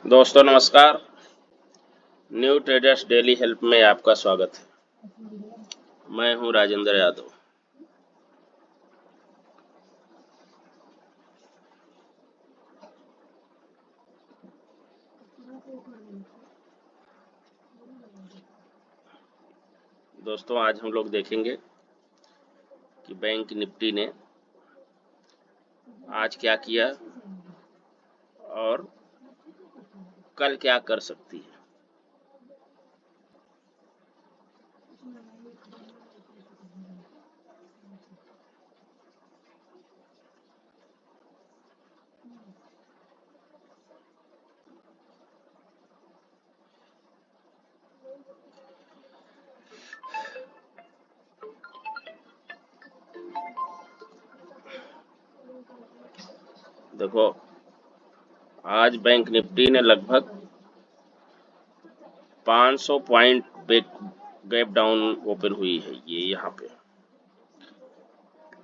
दोस्तों नमस्कार। New traders daily help में आपका स्वागत है। मैं हूं राजेंद्र यादव। दोस्तों आज हम लोग देखेंगे कि बैंक निफ्टी ने आज क्या किया और कल क्या कर सकती है। देखो आज बैंक निफ्टी ने लगभग 500 पॉइंट गैप डाउन ओपन हुई है। ये यहाँ पे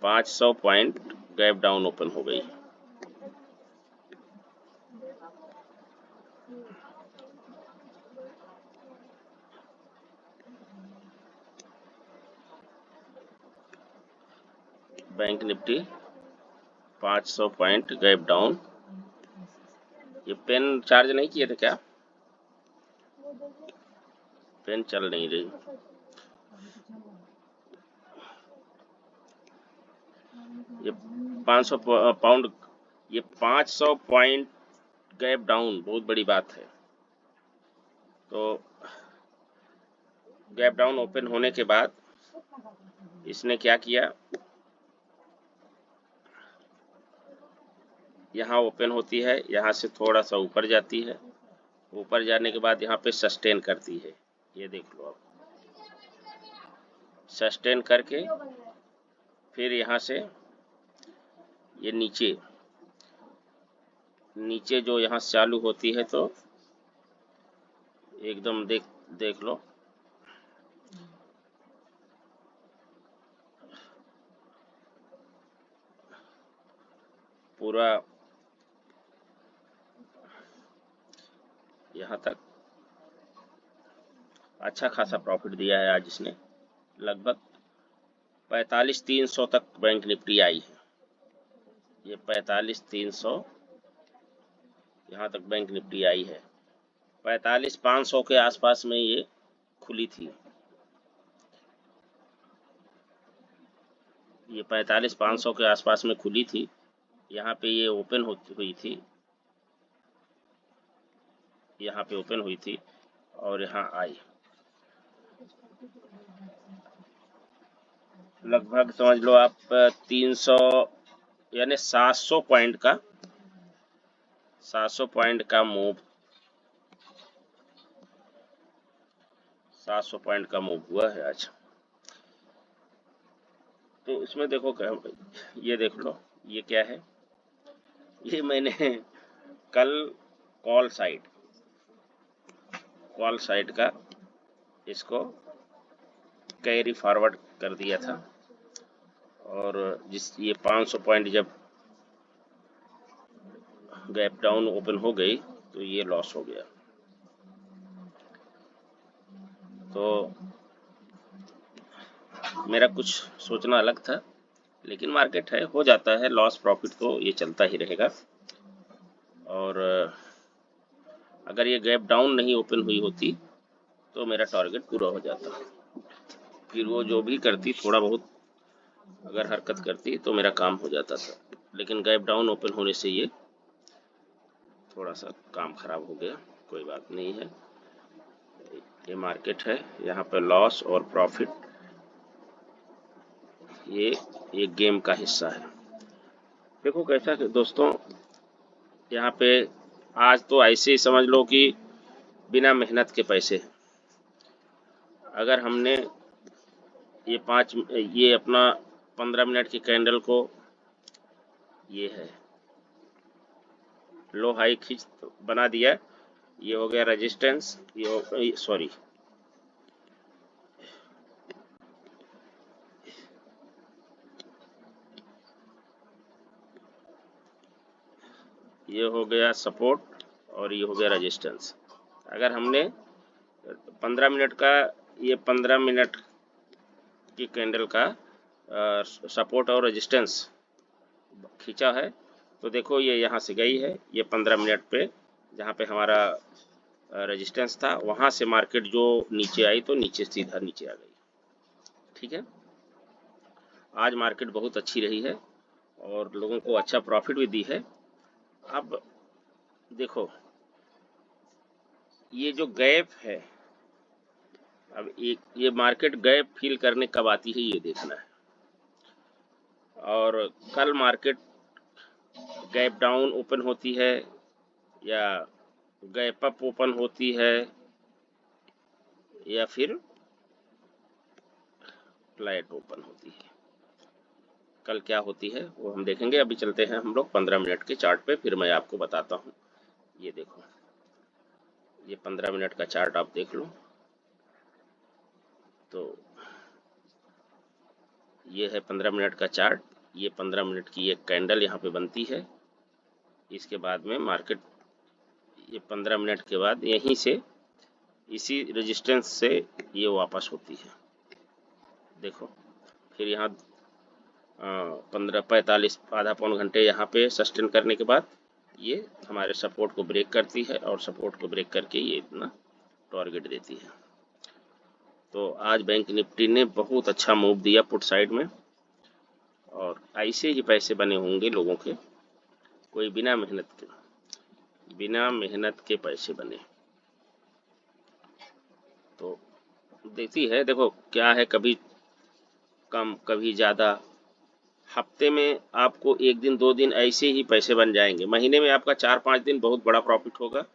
500 पॉइंट गैप डाउन ओपन हो गई। Bank Nifty 500 point gap down. ये पेन चार्ज नहीं किए थे क्या? पेन चल नहीं रही। ये 500 पाउंड, ये 500 पॉइंट गैप डाउन बहुत बड़ी बात है। तो गैप डाउन ओपन होने के बाद इसने क्या किया, यहाँ ओपन होती है, यहाँ से थोड़ा सा ऊपर जाती है, ऊपर जाने के बाद यहाँ पे सस्टेन करती है। ये देख लो आप, सस्टेन करके फिर यहाँ से ये नीचे नीचे जो यहाँ से चालू होती है, तो एकदम देख लो पूरा यहाँ तक अच्छा खासा प्रॉफिट दिया है। आज इसने लगभग 45,300 तक बैंक निफ्टी आई है। ये 45,300 यहाँ तक बैंक निफ्टी आई है। 45,500 के आसपास में ये खुली थी। ये 45,500 के आसपास में खुली थी। यहाँ पे ये ओपन हुई थी, यहाँ पे ओपन हुई थी और यहाँ आई। लगभग समझ लो आप 300 यानी 700 पॉइंट का मूव 700 पॉइंट का मूव हुआ है आज। तो इसमें देखो क्या, ये देख लो ये क्या है। ये मैंने कल कॉल साइड का इसको कैरी फॉरवर्ड कर दिया था, और जिस ये 500 पॉइंट जब गैप डाउन ओपन हो गई तो ये लॉस हो गया। तो मेरा कुछ सोचना अलग था, लेकिन मार्केट है, हो जाता है, लॉस प्रॉफिट तो ये चलता ही रहेगा। और अगर ये गैप डाउन नहीं ओपन हुई होती तो मेरा टारगेट पूरा हो जाता। फिर वो जो भी करती, थोड़ा बहुत अगर हरकत करती तो मेरा काम हो जाता था। लेकिन गैप डाउन ओपन होने से ये थोड़ा सा काम खराब हो गया। कोई बात नहीं है, ये मार्केट है, यहाँ पे लॉस और प्रॉफिट ये एक गेम का हिस्सा है। देखो कैसा कि दोस्तों, यहाँ पे आज तो ऐसे ही समझ लो कि बिना मेहनत के पैसे। अगर हमने ये अपना 15 मिनट की कैंडल को, ये है लो हाई खींच बना दिया, ये हो गया रेजिस्टेंस, सॉरी ये हो गया सपोर्ट और ये हो गया रेजिस्टेंस। अगर हमने 15 मिनट का, ये 15 मिनट की कैंडल का सपोर्ट और रेजिस्टेंस खींचा है, तो देखो ये यहाँ से गई है, ये 15 मिनट पे जहाँ पे हमारा रेजिस्टेंस था वहाँ से मार्केट जो नीचे आई तो नीचे सीधा नीचे आ गई। ठीक है, आज मार्केट बहुत अच्छी रही है और लोगों को अच्छा प्रॉफिट भी दी है। अब देखो ये जो गैप है, अब ये मार्केट गैप फिल करने कब आती है ये देखना है। और कल मार्केट गैप डाउन ओपन होती है या गैप अप ओपन होती है या फिर फ्लैट ओपन होती है, कल क्या होती है वो हम देखेंगे। अभी चलते हैं हम लोग 15 मिनट के चार्ट पे, फिर मैं आपको बताता हूँ। ये देखो, ये 15 मिनट का चार्ट आप देख लो, तो ये है 15 मिनट का चार्ट। ये 15 मिनट की एक कैंडल यहाँ पे बनती है, इसके बाद में मार्केट ये 15 मिनट के बाद यहीं से इसी रेजिस्टेंस से ये वापस होती है। देखो फिर यहाँ 15-45 आधा पौन घंटे यहाँ पे सस्टेन करने के बाद ये हमारे सपोर्ट को ब्रेक करती है और सपोर्ट को ब्रेक करके ये इतना टारगेट देती है। तो आज बैंक निफ्टी ने बहुत अच्छा मूव दिया पुट साइड में, और ऐसे ही पैसे बने होंगे लोगों के, कोई बिना मेहनत के पैसे बने। तो देखती है, देखो क्या है, कभी कम कभी ज़्यादा। हफ्ते में आपको 1 दिन 2 दिन ऐसे ही पैसे बन जाएंगे, महीने में आपका 4-5 दिन बहुत बड़ा प्रॉफिट होगा,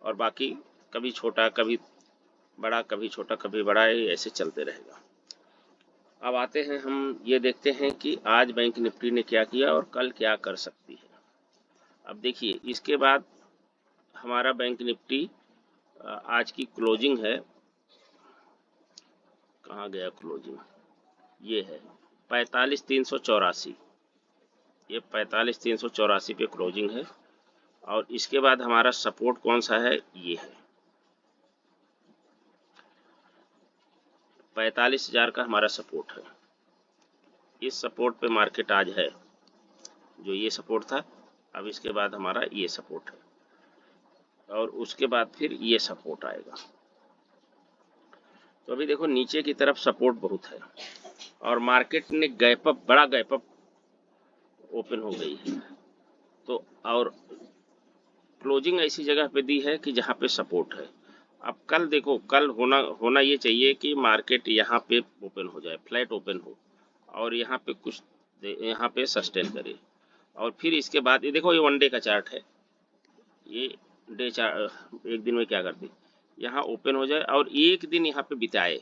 और बाकी कभी छोटा कभी बड़ा, कभी छोटा कभी बड़ा, ऐसे चलते रहेगा। अब आते हैं हम ये देखते हैं कि आज बैंक निफ्टी ने क्या किया और कल क्या कर सकती है। अब देखिए इसके बाद हमारा बैंक निफ्टी आज की क्लोजिंग है, कहाँ गया क्लोजिंग, ये है 45,384, ये 45,384 पे क्लोजिंग है। और इसके बाद हमारा सपोर्ट कौन सा है, ये है 45,000 का हमारा सपोर्ट है। इस सपोर्ट पे मार्केट आज है, जो ये सपोर्ट था, अब इसके बाद हमारा ये सपोर्ट है और उसके बाद फिर ये सपोर्ट आएगा। तो अभी देखो नीचे की तरफ सपोर्ट बहुत है और मार्केट ने गैप अप, बड़ा गैप अप ओपन हो गई है। तो और क्लोजिंग ऐसी जगह पे दी है कि जहाँ पे सपोर्ट है। अब कल देखो, कल होना ये चाहिए कि मार्केट यहाँ पे ओपन हो जाए, फ्लैट ओपन हो और यहाँ पे कुछ यहाँ पे सस्टेन करे, और फिर इसके बाद ये देखो, ये 1 डे का चार्ट है, ये डे चार्ट एक दिन में क्या करती, यहाँ ओपन हो जाए और एक दिन यहाँ पे बिताए,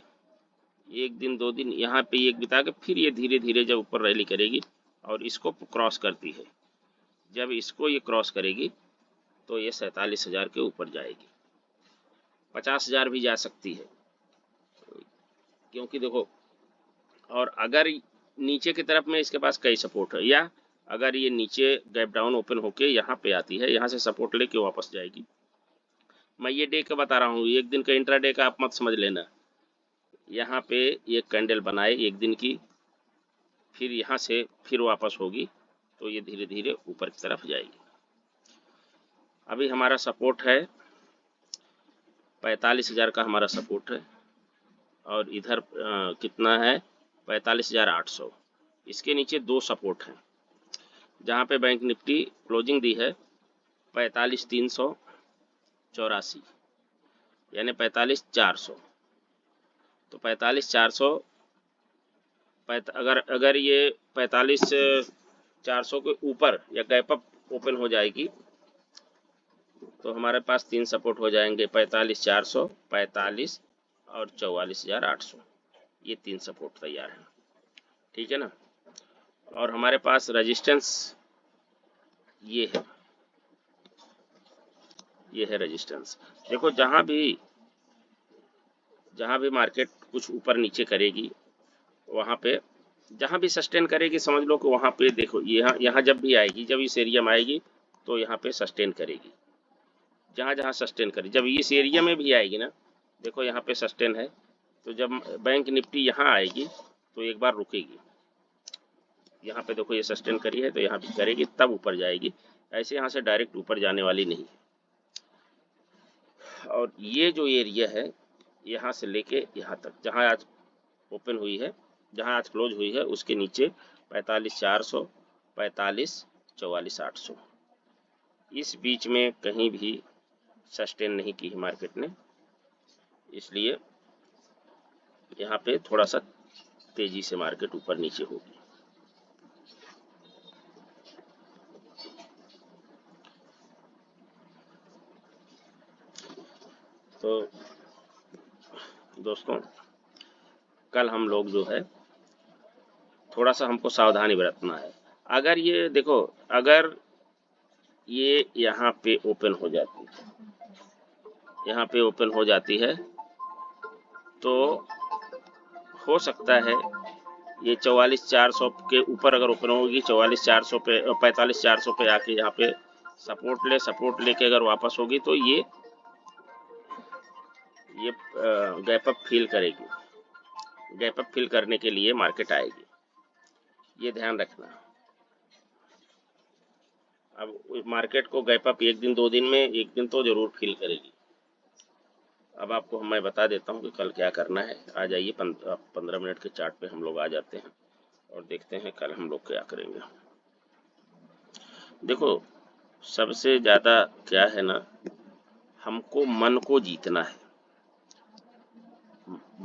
1 दिन 2 दिन यहाँ पे एक बिता के फिर ये धीरे धीरे जब ऊपर रैली करेगी और इसको क्रॉस करती है, जब इसको ये क्रॉस करेगी तो ये 47,000 के ऊपर जाएगी, 50,000 भी जा सकती है, क्योंकि देखो, और अगर नीचे की तरफ में इसके पास कई सपोर्ट है, या अगर ये नीचे गैप डाउन ओपन होके यहाँ पे आती है, यहाँ से सपोर्ट लेके वापस जाएगी। मैं ये डे का बता रहा हूँ, एक दिन का इंट्रा डे का आप मत समझ लेना। यहाँ पे ये कैंडल बनाए एक दिन की, फिर यहाँ से फिर वापस होगी, तो ये धीरे धीरे ऊपर की तरफ जाएगी। अभी हमारा सपोर्ट है 45,000 का हमारा सपोर्ट है, और इधर कितना है 45,800। इसके नीचे 2 सपोर्ट हैं, जहाँ पे बैंक निफ्टी क्लोजिंग दी है 45,384, यानी 45,400। तो 45,400 अगर ये 45,400 के ऊपर या गैप अप ओपन हो जाएगी तो हमारे पास 3 सपोर्ट हो जाएंगे, 45,400, 45 और 44,800, ये 3 सपोर्ट तैयार हैं। ठीक है ना। और हमारे पास रेजिस्टेंस ये है रेजिस्टेंस। देखो जहाँ भी मार्केट कुछ ऊपर नीचे करेगी, वहाँ पे जहाँ भी सस्टेन करेगी, समझ लो कि वहाँ पे देखो यहाँ जब भी आएगी, जब इस एरिया में आएगी तो यहाँ पे सस्टेन करेगी, जहाँ जहाँ सस्टेन करी, जब इस एरिया में भी आएगी ना, देखो यहाँ पे सस्टेन है, तो जब बैंक निफ्टी यहाँ आएगी तो एक बार रुकेगी, यहाँ पे देखो ये सस्टेन करी है तो यहाँ भी करेगी, तब ऊपर जाएगी। ऐसे यहाँ से डायरेक्ट ऊपर जाने वाली नहीं। और ये जो एरिया है यहाँ से लेके यहाँ तक, जहाँ आज ओपन हुई है, जहाँ आज क्लोज हुई है, उसके नीचे 45,400, 45, 44,800, इस बीच में कहीं भी सस्टेन नहीं की है मार्केट ने, इसलिए यहाँ पे थोड़ा सा तेजी से मार्केट ऊपर नीचे होगी। तो दोस्तों कल हम लोग जो है थोड़ा सा हमको सावधानी बरतना है। अगर ये देखो, अगर ये यहाँ पे ओपन हो जाती है, यहाँ पे ओपन हो जाती है तो हो सकता है ये 44,400 के ऊपर अगर ओपन होगी, 44,400 पे, 45,400 पे आके यहाँ पे सपोर्ट लेके अगर वापस होगी तो ये गैप अप फिल करेगी। गैप अप फिल करने के लिए मार्केट आएगी, ये ध्यान रखना। अब मार्केट को गैप अप एक दिन 2 दिन में, एक दिन तो जरूर फिल करेगी। अब आपको मैं बता देता हूँ कि कल क्या करना है। आ जाइए 15 मिनट के चार्ट पे हम लोग आ जाते हैं और देखते हैं कल हम लोग क्या करेंगे। देखो सबसे ज़्यादा क्या है ना, हमको मन को जीतना है।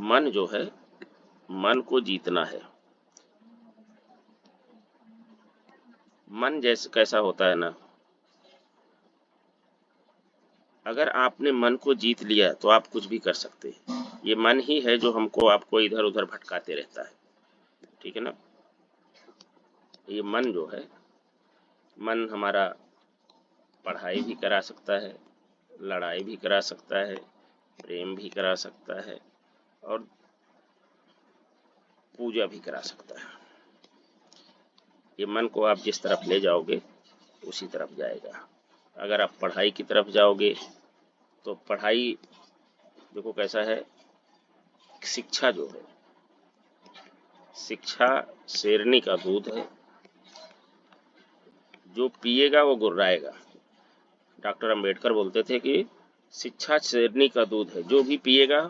मन जो है, मन को जीतना है। मन जैसे कैसा होता है ना, अगर आपने मन को जीत लिया तो आप कुछ भी कर सकते हैं। ये मन ही है जो हमको आपको इधर उधर भटकाते रहता है, ठीक है ना। ये मन जो है, मन हमारा पढ़ाई भी करा सकता है, लड़ाई भी करा सकता है, प्रेम भी करा सकता है और पूजा भी करा सकता है। ये मन को आप जिस तरफ ले जाओगे उसी तरफ जाएगा। अगर आप पढ़ाई की तरफ जाओगे तो पढ़ाई देखो कैसा है, शिक्षा जो है, शिक्षा शेरनी का दूध है, जो पिएगा वो गुर्राएगा। डॉक्टर अंबेडकर बोलते थे कि शिक्षा शेरनी का दूध है, जो भी पिएगा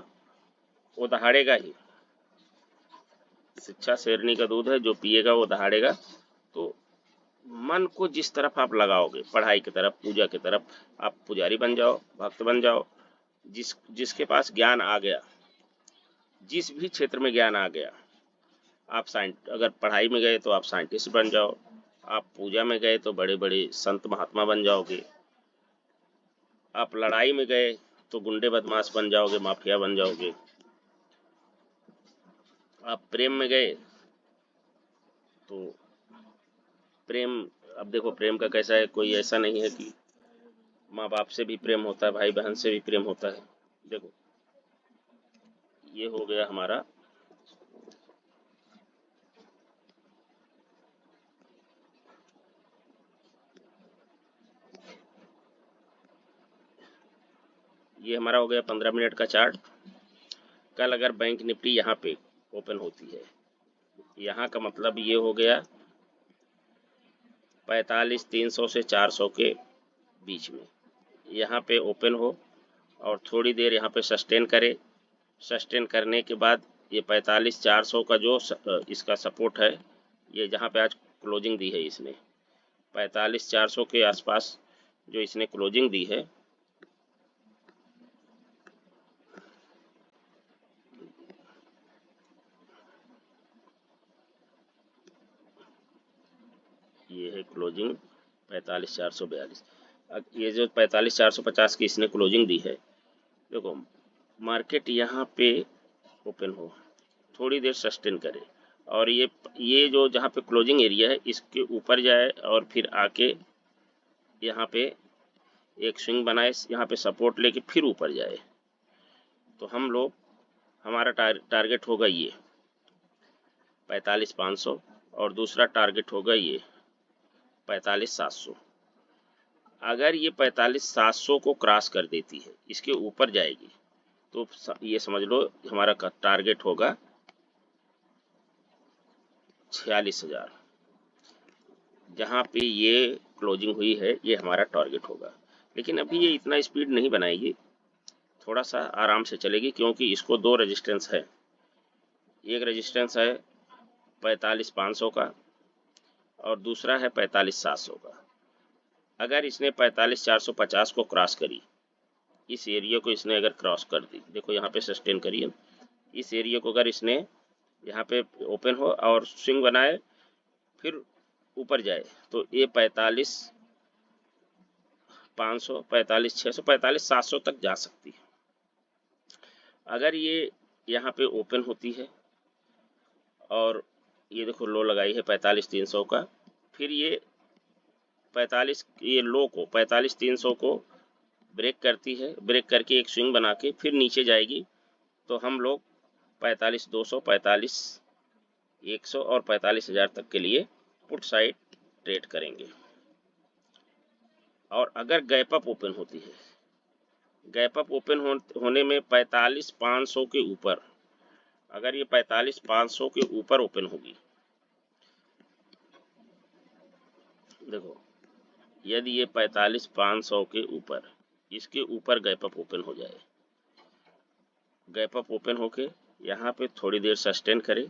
वो दहाड़ेगा ही। शिक्षा शेरनी का दूध है, जो पिएगा वो दहाड़ेगा। तो मन को जिस तरफ आप लगाओगे, पढ़ाई की तरफ, पूजा की तरफ, आप पुजारी बन जाओ, भक्त बन जाओ। जिसके पास ज्ञान आ गया, जिस भी क्षेत्र में ज्ञान आ गया, आप अगर पढ़ाई में गए तो आप साइंटिस्ट बन जाओ, आप पूजा में गए तो बड़े बड़े संत महात्मा बन जाओगे, आप लड़ाई में गए तो गुंडे बदमाश बन जाओगे, माफिया बन जाओगे, आप प्रेम में गए तो प्रेम, अब देखो प्रेम का कैसा है, कोई ऐसा नहीं है कि माँ बाप से भी प्रेम होता है, भाई बहन से भी प्रेम होता है। देखो ये हो गया हमारा ये हमारा हो गया 15 मिनट का चार्ट। कल अगर बैंक निफ्टी यहाँ पे ओपन होती है, यहाँ का मतलब ये हो गया 45,300 से 400 के बीच में यहाँ पे ओपन हो और थोड़ी देर यहाँ पे सस्टेन करे। सस्टेन करने के बाद ये 45,400 का जो इसका सपोर्ट है, ये जहाँ पे आज क्लोजिंग दी है इसने, 45,400 के आसपास जो इसने क्लोजिंग दी है, ये है क्लोजिंग 45,442। ये जो 45,450 की इसने क्लोजिंग दी है, देखो मार्केट यहाँ पे ओपन हो, थोड़ी देर सस्टेन करे और ये जो जहाँ पे क्लोजिंग एरिया है इसके ऊपर जाए और फिर आके यहाँ पे एक स्विंग बनाए, यहाँ पे सपोर्ट लेके फिर ऊपर जाए, तो हम लोग हमारा टारगेट होगा ये 45,500 और दूसरा टारगेट होगा ये 45,700। अगर ये 45,700 को क्रॉस कर देती है, इसके ऊपर जाएगी, तो ये समझ लो हमारा टारगेट होगा 46,000। जहाँ पे ये क्लोजिंग हुई है ये हमारा टारगेट होगा। लेकिन अभी ये इतना स्पीड नहीं बनाएगी, थोड़ा सा आराम से चलेगी, क्योंकि इसको दो रेजिस्टेंस है। एक रेजिस्टेंस है 45,500 का और दूसरा है 45,700 का। अगर इसने 45,450 को क्रॉस करी, इस एरिया को इसने अगर क्रॉस कर दी, देखो यहाँ पे सस्टेन करिए, इस एरिया को अगर इसने यहाँ पे ओपन हो और स्विंग बनाए फिर ऊपर जाए, तो ये 45,500, 45,600, 45,700 तक जा सकती है। अगर ये यहाँ पे ओपन होती है और ये देखो लो लगाई है 45,300 का, फिर ये 45 ये लो को 45,300 को ब्रेक करती है, ब्रेक करके एक स्विंग बना के फिर नीचे जाएगी, तो हम लोग 45,200, 45,100 और 45,000 तक के लिए पुट साइड ट्रेड करेंगे। और अगर गैप अप ओपन होती है, गैप अप ओपन होने में 45,500 के ऊपर, अगर ये 45,500 के ऊपर ओपन होगी, देखो यदि ये 45,500 के ऊपर, इसके ऊपर गैप अप ओपन हो जाए, गैप अप ओपन होके यहाँ पे थोड़ी देर सस्टेन करे,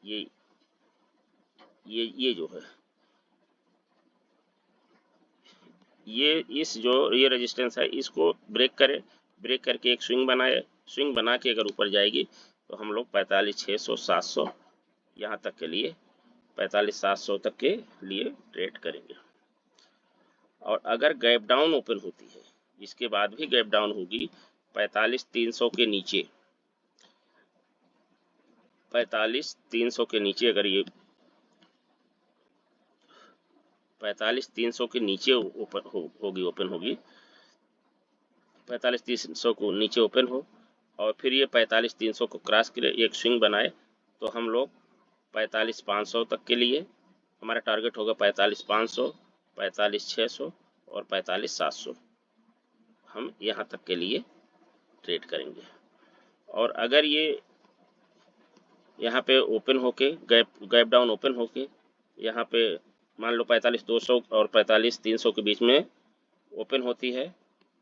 ये जो है ये रेजिस्टेंस है, इसको ब्रेक करे, ब्रेक करके एक स्विंग बनाए, स्विंग बना के अगर ऊपर जाएगी तो हम लोग 45,600, 700 यहाँ तक के लिए 45,700 तक के लिए ट्रेड करेंगे। और अगर गैप डाउन ओपन होती है, इसके बाद भी गैप डाउन होगी 45,300 के नीचे, 45,300 के नीचे, अगर ये 45,300 के नीचे ओपन होगी 45,300 को नीचे ओपन हो और फिर ये 45,300 को क्रॉस करे, एक स्विंग बनाए, तो हम लोग 45,500 तक के लिए हमारा टारगेट होगा 45,500, 45,600 और 45,700 हम यहाँ तक के लिए ट्रेड करेंगे। और अगर ये यहाँ पे ओपन होके गैप डाउन ओपन होके यहाँ पे मान लो 45,200 और 45,300 के बीच में ओपन होती है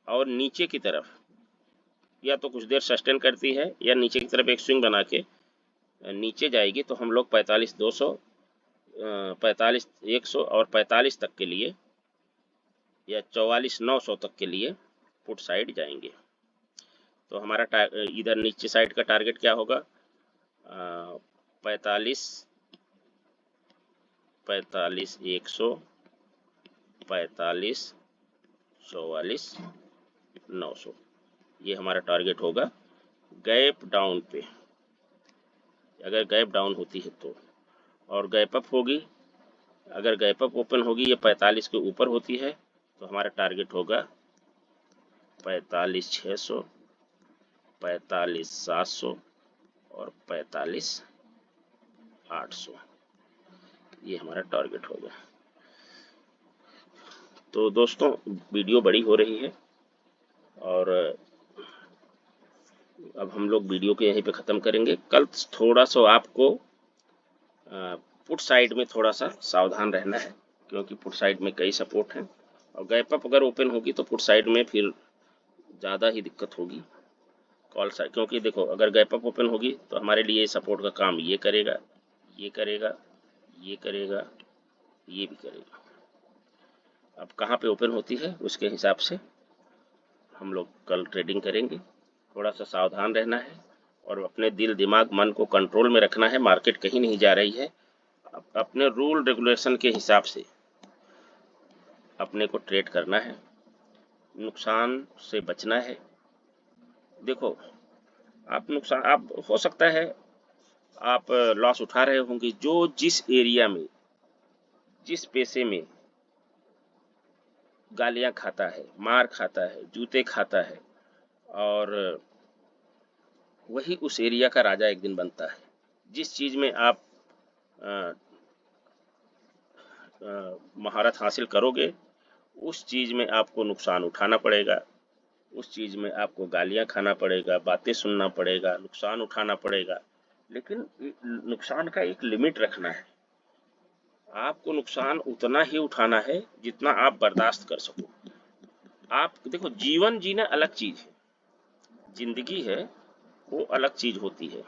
और नीचे की तरफ या तो कुछ देर सस्टेन करती है या नीचे की तरफ एक स्विंग बना के नीचे जाएगी, तो हम लोग 45,200, 45,100 और 45 तक के लिए या 44,900 तक के लिए पुट साइड जाएंगे। तो हमारा इधर नीचे साइड का टारगेट क्या होगा, 45,100, 45,44,900 ये हमारा टारगेट होगा गैप डाउन पे। अगर गैप डाउन होती है तो, और गैप अप होगी, अगर गैप अप ओपन होगी ये 45 के ऊपर होती है, तो हमारा टारगेट होगा 45,600, 45,700 और 45,800 ये हमारा टारगेट होगा। तो दोस्तों वीडियो बड़ी हो रही है और अब हम लोग वीडियो को यहीं पे ख़त्म करेंगे। कल थोड़ा सा आपको पुट साइड में थोड़ा सा सावधान रहना है, क्योंकि पुट साइड में कई सपोर्ट हैं और गैप अप अगर ओपन होगी तो पुट साइड में फिर ज़्यादा ही दिक्कत होगी कॉल साइड, क्योंकि देखो अगर गैप अप ओपन होगी तो हमारे लिए सपोर्ट का काम ये करेगा, ये करेगा, ये करेगा, ये भी करेगा। अब कहाँ पे ओपन होती है उसके हिसाब से हम लोग कल ट्रेडिंग करेंगे। थोड़ा सा सावधान रहना है और अपने दिल दिमाग मन को कंट्रोल में रखना है। मार्केट कहीं नहीं जा रही है, अपने रूल रेगुलेशन के हिसाब से अपने को ट्रेड करना है, नुकसान से बचना है। देखो आप हो सकता है आप लॉस उठा रहे होंगे, जो जिस एरिया में जिस पैसे में गालियां खाता है, मार खाता है, जूते खाता है, और वही उस एरिया का राजा एक दिन बनता है। जिस चीज़ में आप महारत हासिल करोगे उस चीज़ में आपको नुकसान उठाना पड़ेगा, उस चीज़ में आपको गालियाँ खाना पड़ेगा, बातें सुनना पड़ेगा, नुकसान उठाना पड़ेगा। लेकिन नुकसान का एक लिमिट रखना है। आपको नुकसान उतना ही उठाना है जितना आप बर्दाश्त कर सको। आप देखो, जीवन जीना अलग चीज़ है, जिंदगी है वो अलग चीज़ होती है।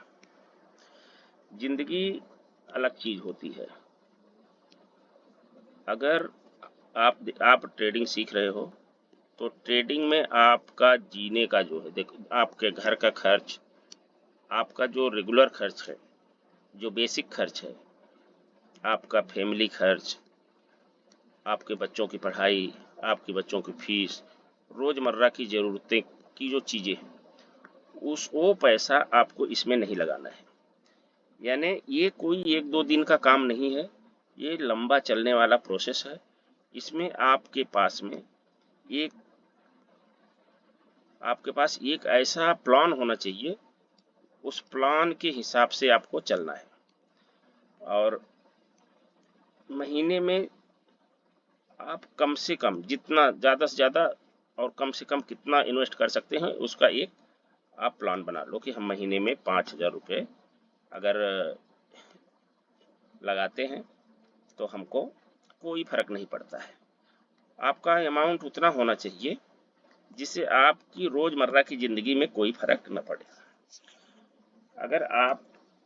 जिंदगी अलग चीज़ होती है। अगर आप ट्रेडिंग सीख रहे हो तो ट्रेडिंग में आपका जीने का जो है, देखो, आपके घर का खर्च, आपका जो रेगुलर खर्च है, जो बेसिक खर्च है, आपका फैमिली खर्च, आपके बच्चों की पढ़ाई, आपके बच्चों की फीस, रोज़मर्रा की ज़रूरतें की जो चीज़ें हैं, वो पैसा आपको इसमें नहीं लगाना है। यानी ये कोई 1-2 दिन का काम नहीं है, ये लंबा चलने वाला प्रोसेस है। इसमें आपके पास एक ऐसा प्लान होना चाहिए, उस प्लान के हिसाब से आपको चलना है। और महीने में आप कम से कम जितना, ज़्यादा से ज़्यादा और कम से कम कितना इन्वेस्ट कर सकते हैं, उसका एक आप प्लान बना लो कि हम महीने में 5,000 रुपये अगर लगाते हैं तो हमको कोई फर्क नहीं पड़ता है। आपका अमाउंट उतना होना चाहिए जिससे आपकी रोज़मर्रा की ज़िंदगी में कोई फर्क न पड़े। अगर आप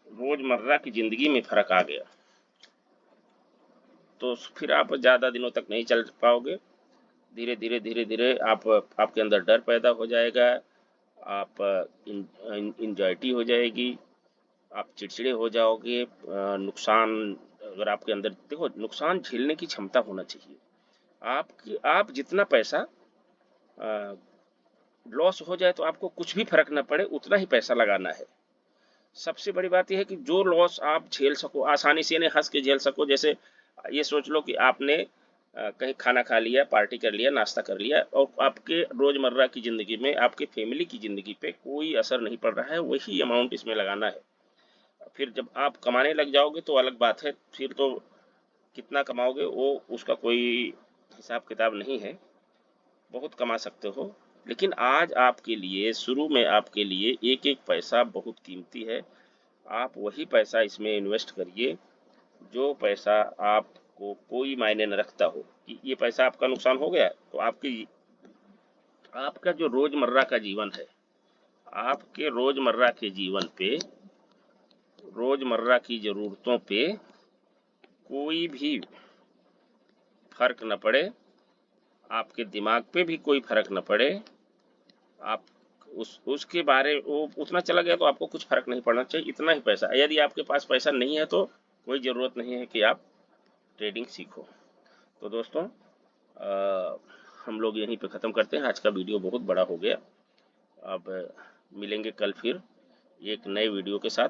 रोज़मर्रा की ज़िंदगी में फर्क आ गया तो फिर आप ज़्यादा दिनों तक नहीं चल पाओगे। धीरे धीरे आपके अंदर डर पैदा हो जाएगा, आप एंजाइटी हो जाएगी, आप चिड़चिड़े हो जाओगे। नुकसान, अगर आपके अंदर, देखो, नुकसान झेलने की क्षमता होना चाहिए आपकी। आप जितना पैसा लॉस हो जाए तो आपको कुछ भी फर्क न पड़े, उतना ही पैसा लगाना है। सबसे बड़ी बात यह है कि जो लॉस आप झेल सको आसानी से, हंस के झेल सको। जैसे ये सोच लो कि आपने कहीं खाना खा लिया, पार्टी कर लिया, नाश्ता कर लिया, और आपके रोज़मर्रा की ज़िंदगी में, आपके फैमिली की ज़िंदगी पे कोई असर नहीं पड़ रहा है, वही अमाउंट इसमें लगाना है। फिर जब आप कमाने लग जाओगे तो अलग बात है, फिर तो कितना कमाओगे वो उसका कोई हिसाब किताब नहीं है, बहुत कमा सकते हो। लेकिन आज आपके लिए, शुरू में आपके लिए एक एक पैसा बहुत कीमती है। आप वही पैसा इसमें इन्वेस्ट करिए जो पैसा आपको कोई मायने न रखता हो कि ये पैसा आपका नुकसान हो गया तो आपका जो रोज़मर्रा का जीवन है, आपके रोज़मर्रा के जीवन पे, रोज़मर्रा की ज़रूरतों पे कोई भी फर्क न पड़े, आपके दिमाग पे भी कोई फर्क न पड़े। आप उसके बारे वो उतना चला गया तो आपको कुछ फर्क नहीं पड़ना चाहिए, इतना ही पैसा। यदि आपके पास पैसा नहीं है तो कोई ज़रूरत नहीं है कि आप ट्रेडिंग सीखो। तो दोस्तों, हम लोग यहीं पे ख़त्म करते हैं। आज का वीडियो बहुत बड़ा हो गया। अब मिलेंगे कल फिर एक नए वीडियो के साथ।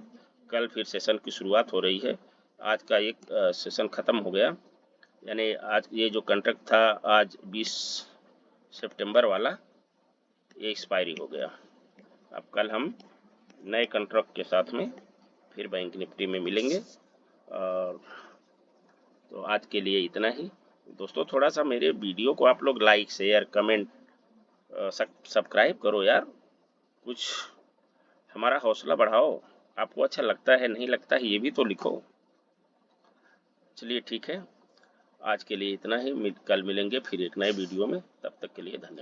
कल फिर सेशन की शुरुआत हो रही है। आज का एक सेशन ख़त्म हो गया, यानी आज ये जो कॉन्ट्रैक्ट था आज 20 सितंबर वाला, ये एक्सपायरी हो गया। अब कल हम नए कॉन्ट्रैक्ट के साथ में फिर बैंक निफ्टी में मिलेंगे। और तो आज के लिए इतना ही दोस्तों। थोड़ा सा मेरे वीडियो को आप लोग लाइक, शेयर, कमेंट, सब्सक्राइब करो यार, कुछ हमारा हौसला बढ़ाओ। आपको अच्छा लगता है, नहीं लगता है, ये भी तो लिखो। चलिए ठीक है, आज के लिए इतना ही। कल मिलेंगे फिर एक नए वीडियो में, तब तक के लिए धन्यवाद।